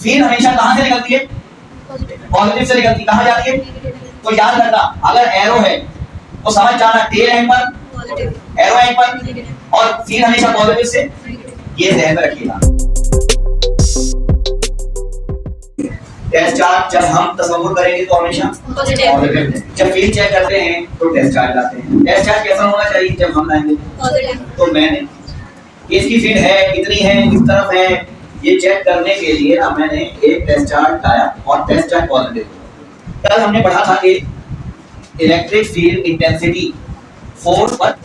Field हमेशा कहां से निकलती है? पॉजिटिव से निकलती। कहां जाती है? तो याद रखना, अगर एरो है तो समझ जाना टेल एंड पर, एरो एंड पर, और फील्ड हमेशा पॉजिटिव से, ये ध्यान में रखिएगा। टेस्ट चार्ज जब हम तस्वीर करेंगे तो हमेशा पॉजिटिव, जब फील्ड चेक करते हैं तो टेस्ट चार्ज लाते हैं। टेस्ट चार्ज कैसा होना चाहिए जब हम लाएंगे? पॉजिटिव। तो मैंने इसकी फील्ड है कितनी है, किस तरफ है, ये चेक करने के लिए ना मैंने एक टेस्ट चार्ज लाया और टेस्ट चार्ज पॉजिटिव। कल हमने पढ़ा था कि electric field intensity force per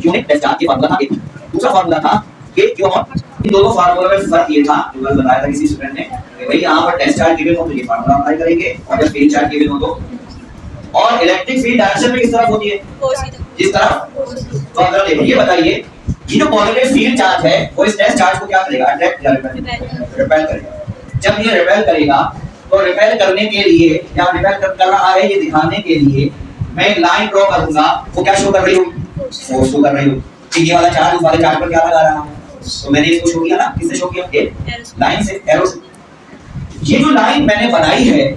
unit test charge की फार्मूला था। एक दूसरा फार्मूला था कि क्यू और इन दोनों फार्मूला में फर्क ये था, जो कल बताया था किसी स्टूडेंट ने कि भाई यहां पर टेस्ट चार्ज गिवन हो तो ये फार्मूला अप्लाई करेंगे, और जब फील्ड चार्ज गिवन हो तो। और इलेक्ट्रिक फील्ड डायरेक्शन में किस तरफ होती है? जिस तरफ। तो अगर देखिए ये बताइए, ये जो पॉजिटिव फील्ड चार्ज है वो इस टेस्ट चार्ज को क्या करेगा? अट्रैक्ट या रिपेल करेगा। जब ये रिपेल करेगा तो रिपेल करने के लिए या रिपेल कर रहा है ये दिखाने के लिए मैं एक लाइन ड्रॉ करूंगा। वो क्या शो कर रही हूं? फोर्स शो कर रही हूं। तो ये वाला चार्ज उस वाले चार्ज पर क्या लगा रहा हूं? तो मैंने इसको शो किया ना, किससे शो किया? लाइन से, एरो से। ये जो लाइन मैंने बनाई है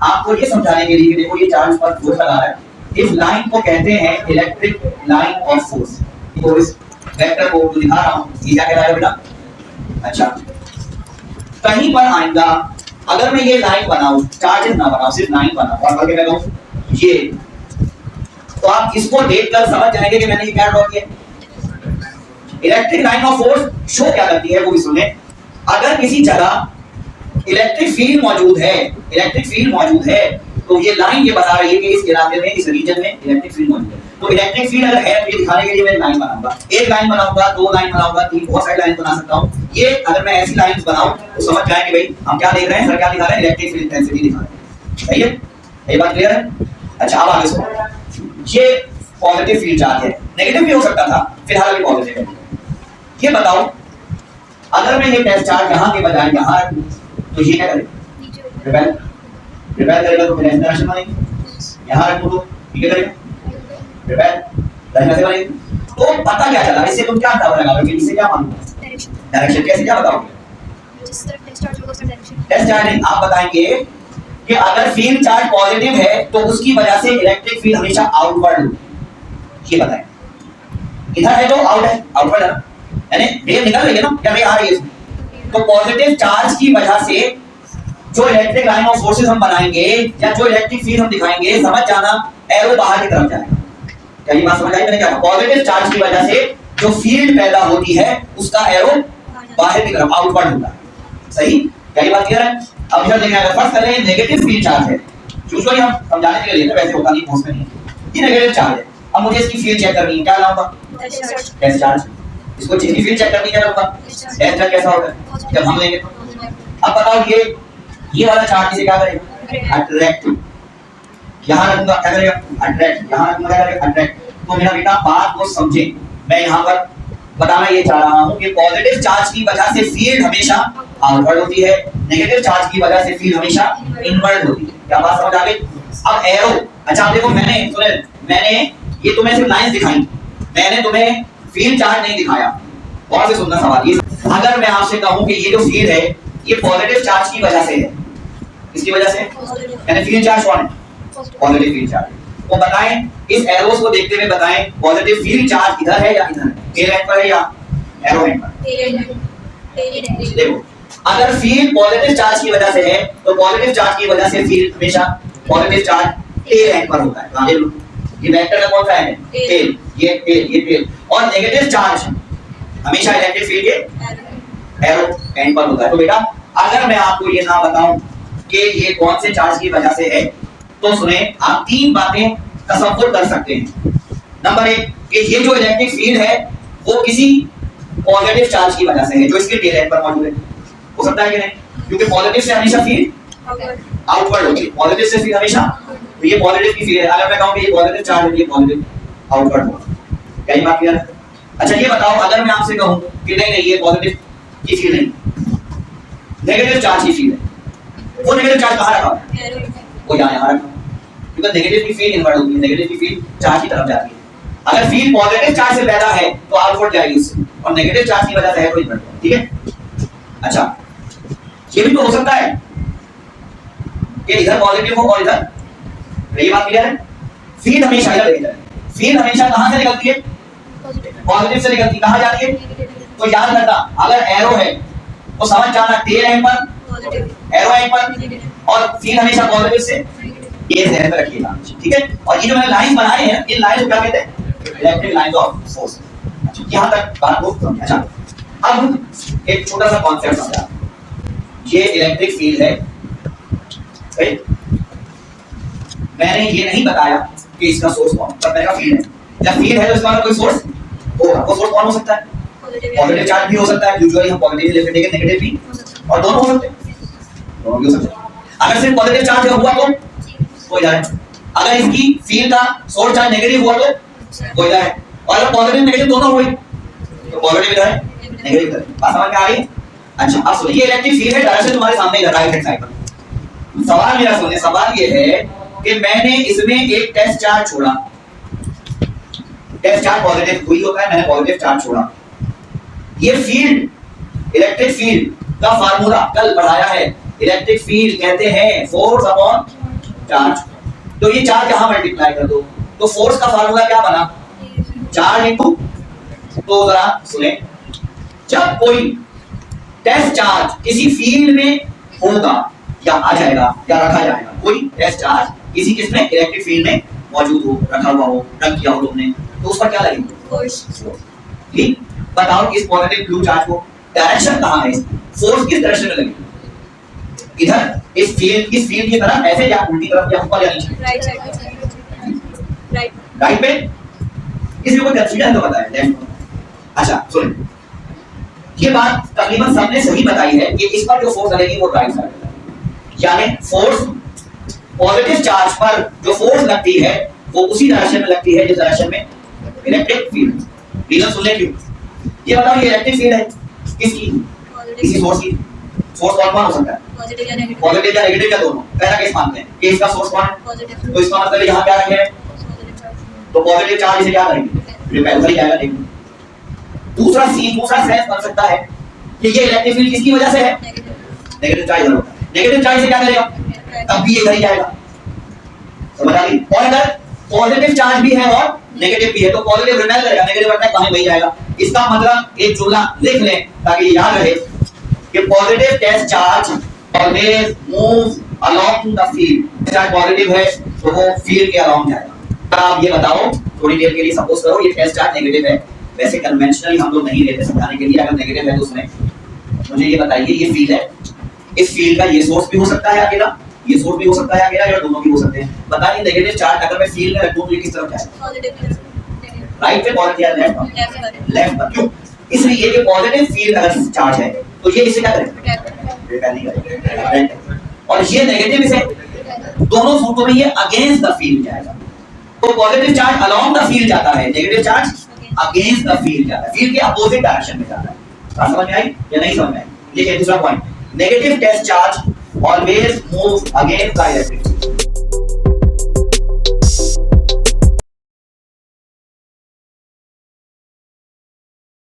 आपको ये समझाने के लिए कि देखो ये चार्ज पर फोर्स लगा है, इस लाइन को कहते हैं इलेक्ट्रिक लाइन ऑफ फोर्स। तो इस वेक्टर को जो दिखा रहा हूं ये क्या कह रहा है बेटा? अच्छा, कहीं पर आइंदा अगर मैं ये लाइन बनाऊं, चार्जेस ना बनाऊं, सिर्फ लाइन बनाऊं और आगे मैं कहूं ये, तो आप इसको देखकर समझ जाएंगे कि मैंने ये क्या ड्रॉ किया। Electric line of force show क्या करती है वो भी सुने। अगर किसी जगह इलेक्ट्रिक फील्ड मौजूद है, इलेक्ट्रिक फील्ड मौजूद है, तो ये लाइन ये बता रही है कि इस इलाके में, इस रीजन में इलेक्ट्रिक फील्ड मौजूद है। तो इलेक्ट्रिक फील्ड अगर है तो ये दिखाने के लिए मैं लाइन बनाऊंगा, एक लाइन बनाऊंगा, दो लाइन बनाऊंगा, तीन, बहुत सारी लाइन बना सकता हूं। ये अगर मैं ऐसी लाइंस बनाऊं तो समझ जाएंगे भाई हम क्या देख रहे हैं, सर क्या दिखा रहे हैं? इलेक्ट्रिक फील्ड इंटेंसिटी दिखा रहे हैं। सही है, ये बात क्लियर है? अच्छा, अब आगे सुनो। ये पॉजिटिव फील्ड चार्ज है, नेगेटिव भी हो सकता था, फिलहाल अभी पॉजिटिव है। ये बताओ अगर मैं ये टेस्ट चार्ज यहां के बजाय यहां रखूं तो ये क्या करेगा? रिपेल। रिपेल करेगा तो फिर ऐसी डायरेक्शन बनेगी। यहां रखूं तो ये करेगा? रिपेल। डायरेक्शन से बनेगी। तो पता क्या चला, इससे तुम क्या अंदाजा लगाओगे? इससे क्या मालूम? डायरेक्शन कैसे, क्या बताओगे? जिस तरफ टेस्ट चार्ज होगा उस डायरेक्शन। टेस्ट चार्ज नहीं, आप बताएंगे कि अगर फील्ड चार्ज पॉजिटिव है तो उसकी वजह से इलेक्ट्रिक फील्ड हमेशा आउटवर्ड होगी। ये बताएं। इधर है तो आउट है, आउटवर्ड है ना, यानी वेव निकल रही है ना, या रे आ रही है। तो पॉजिटिव चार्ज की वजह से जो इलेक्ट्रिक लाइन ऑफ फोर्सेस हम बनाएंगे या जो इलेक्ट्रिक फील्ड हम दिखाएंगे, समझ जाना एरो बाहर की तरफ जाएगा। क्या ये बात समझ आई? मैंने क्या कहा? पॉजिटिव चार्ज की वजह से जो फील्ड पैदा होती है उसका एरो बाहर की तरफ, आउटवर्ड होता है। सही? क्या ये बात क्लियर है? अब इधर देखिए, अगर फर्स्ट करें नेगेटिव फील्ड चार्ज है, यूजुअली हम समझाने के लिए, वैसे होता नहीं, फोर्स में नहीं है, ये नेगेटिव चार्ज है। अब मुझे इसकी फील्ड चेक करनी है, क्या लाऊंगा? Test charge. इसको इसकी फील्ड चेक करनी है, क्या लाऊंगा? Test charge. कैसा होगा जब हम लेंगे? अब बताओ ये वाला चार्ज इसे क्या करेगा? अट्रैक्ट। यहां रखूंगा, क्या करेगा? अट्रैक्ट। यहां रखूंगा, क्या करेगा? अट्रैक्ट। तो मेरा बेटा बात को समझे, मैं यहां पर बताना ये चाह रहा हूं कि पॉजिटिव चार्ज की वजह से फील्ड हमेशा आउटवर्ड होती है, नेगेटिव चार्ज की वजह से फील्ड हमेशा इनवर्ड होती है। क्या बात समझ आ गई? अब एरो, अच्छा देखो मैंने ये तुम्हें सिर्फ लाइंस दिखाई, मैंने तुम्हें फील्ड चार्ज नहीं दिखाया। और से सुनना सवाल, ये अगर मैं आपसे कहूं कि ये जो फील्ड है ये पॉजिटिव चार्ज की वजह से है, किसकी वजह से? यानी फील्ड चार्ज कौन है? Positive field charge. वो बताएं, इस एरोस को देखते हुए बताएं, पॉजिटिव फील्ड चार्ज इधर है या इधर है? टेल एंड पर है या एरो एंड पर? देखो, अगर फील्ड पॉजिटिव चार्ज की वजह से है तो पॉजिटिव चार्ज की वजह से फील्ड हमेशा पॉजिटिव चार्ज टेल एंड पर होता है। हाँ, ये वेक्टर का कौन सा है? टेल। ये टेल। और नेगेटिव चार्ज हमेशा इलेक्ट्रिक फील्ड के एरो एंड पर होता है। तो बेटा अगर मैं आपको ये ना बताऊं कि ये कौन से चार्ज की वजह से है, तो सुने, आप तीन बातें तसव्वुर कर सकते हैं। नंबर एक कि ये जो इलेक्ट्रिक फील्ड है वो किसी पॉजिटिव चार्ज की वजह से है जो इसके टेल एंड पर मौजूद है। हो सकता है कि नहीं? क्योंकि पॉजिटिव से हमेशा फील्ड आउटवर्ड होगी, पॉजिटिव से फील्ड हमेशा, तो ये पॉजिटिव की फील्ड है। अगर मैं कहूं कि ये पॉजिटिव चार्ज है, ये पॉजिटिव आउटवर्ड होगा। क्या ये बात क्लियर है? अच्छा ये बताओ, अगर मैं आपसे कहूं कि नहीं ये पॉजिटिव की फील्ड नहीं, नेगेटिव चार्ज की फील्ड है, वो नेगेटिव चार्ज कहां रखा है? वो यहां रखा, क्योंकि नेगेटिव की फील्ड इनवर्ड होती है, नेगेटिव की फील्ड चार्ज की तरफ जाती है। अगर फील्ड पॉजिटिव चार्ज से पैदा है तो आउटवर्ड जाएगी उससे, और नेगेटिव चार्ज की वजह से है तो इनवर्ड। ठीक है? अच्छा ये भी तो हो सकता है कि इधर पॉजिटिव हो और इधर, ये बात क्लियर है। फील्ड हमेशा इधर देखिए, फील्ड हमेशा कहां से निकलती है? पॉजिटिव से निकलती, कहां जाती है? तो याद रखना अगर एरो है तो समझ जाना टेल एंड पर पॉजिटिव, एरो एंड पर, और फील्ड हमेशा पॉजिटिव से, ये ध्यान में रखिएगा, ठीक है। और ये जो मैंने लाइन बनाए हैं, इन लाइन को क्या कहते हैं? Electric lines of force. अच्छा, यहां तक बात को समझ। अच्छा, अब एक छोटा सा कॉन्सेप्ट समझा। ये इलेक्ट्रिक फील्ड है, राइट? मैंने ये नहीं बताया कि इसका सोर्स कौन, पर मैंने कहा फील्ड है। जब फील्ड है तो इसका कोई सोर्स होगा। वो सोर्स कौन हो सकता है? पॉजिटिव चार्ज भी हो सकता है, यूजुअली हम पॉजिटिव लेते हैं, नेगेटिव भी, और दोनों हो सकते हैं, दोनों भी हो सकते हैं। अगर सिर्फ पॉजिटिव चार्ज हुआ तो कोई जाए, अगर इसकी फील्ड का सोर्स चार्ज नेगेटिव हुआ तो कोई जाए, और अगर पॉजिटिव नेगेटिव दोनों हुए तो पॉजिटिव इधर है, नेगेटिव इधर है। बात समझ में आ रही है? अच्छा, अब सुनिए, ये इलेक्ट्रिक फील्ड है, डायरेक्शन तुम्हारे सामने इधर राइट हैंड साइड पर। सवाल मेरा सुनिए, सवाल ये है कि मैंने इसमें एक टेस्ट चार्ज छोड़ा, टेस्ट चार्ज पॉजिटिव हुई होता है, मैंने पॉजिटिव चार्ज छोड़ा। ये फील्ड, इलेक्ट्रिक फील्ड का फार्मूला कल पढ़ाया है। इलेक्ट्रिक फील्ड कहते हैं फोर्स अपॉन चार्ज। तो ये चार्ज यहां मल्टीप्लाई कर दो, तो फोर्स का फार्मूला क्या बना? चार्ज इनटू, तो जरा सुने, जब कोई टेस्ट चार्ज किसी फील्ड में होगा या आ जाएगा या रखा जाएगा, कोई टेस्ट चार्ज किसी किसमें इलेक्ट्रिक फील्ड में मौजूद हो, रखा हुआ हो, रख किया हो तुमने, तो उस पर क्या लगेगा? फोर्स। ठीक, बताओ इस पॉजिटिव ब्लू चार्ज को डायरेक्शन कहां है? फोर्स किस डायरेक्शन में लगेगी? इधर, इस फील्ड की तरफ, ऐसे या उल्टी तरफ या ऊपर या नीचे? राइट साइड, राइट पे। किसी को कंफ्यूजन तो बताया लेफ्ट। अच्छा सुनिए, ये बात तकरीबन सबने सही बताई है कि इस पर जो फोर्स लगेगी वो राइट साइड है, यानी फोर्स पॉजिटिव चार्ज पर जो फोर्स लगती है वो उसी डायरेक्शन में लगती है जिस डायरेक्शन में इलेक्ट्रिक फील्ड। रीजन सुन ले क्यों? ये बताओ, ये इलेक्ट्रिक फील्ड है किसकी? किसी सोर्स की। सोर्स कौन हो सकता है? पॉजिटिव या नेगेटिव या दोनों। पहला केस मानते हैं कि इसका सोर्स कौन है? पॉजिटिव। तो इसका मतलब यहां क्या रखे हैं? तो पॉजिटिव चार्ज इसे क्या करेंगे? रिपेल कर जाएगा। देखो दूसरा सेंस बन सकता है कि ये इलेक्ट्रिक फील्ड किसकी वजह से है? नेगेटिव चार्ज होगा। नेगेटिव चार्ज से क्या करेगा? तब भी ये इधर ही जाएगा। समझ आ गई? और अगर पॉजिटिव चार्ज भी है और नेगेटिव भी है तो पॉजिटिव रिपेल करेगा, नेगेटिव अटैक कहां वही जाएगा। इसका मतलब एक जुमला लिख लें ताकि याद रहे कि positive test charge always move along the field. Charge positive है तो वो फील्ड के अलोंग जाएगा। आप ये बताओ थोड़ी देर के लिए, सपोज करो ये टेस्ट चार्ज नेगेटिव है, वैसे कन्वेंशनली हम लोग नहीं लेते समझाने के लिए, अगर नेगेटिव है तो उसमें मुझे ये बताइए, ये फील्ड है, इस फील्ड का ये सोर्स भी हो सकता है अकेला, ये सोर्स भी हो सकता है अकेला, या दोनों भी हो सकते हैं। बताइए नेगेटिव चार्ज अगर मैं फील्ड में रखूं तो ये किस तरफ जाएगा? पॉजिटिव, राइट पे पॉजिटिव या लेफ्ट पर? लेफ्ट पर। क्यों? इसलिए कि पॉजिटिव फील्ड अगर चार्ज है तो ये इसे क्या करेगा? रिपेल नहीं करेगा। और ये नेगेटिव इसे, दोनों सूत्रों में ये अगेंस्ट द फील्ड जाएगा। तो positive charge along the field जाता है, negative charge against the field जाता है, फील्ड के अपोजिट डायरेक्शन में जाता है। बात समझ में आई या नहीं समझ में आई? देखिए दूसरा point, negative test charge always move against the electric field.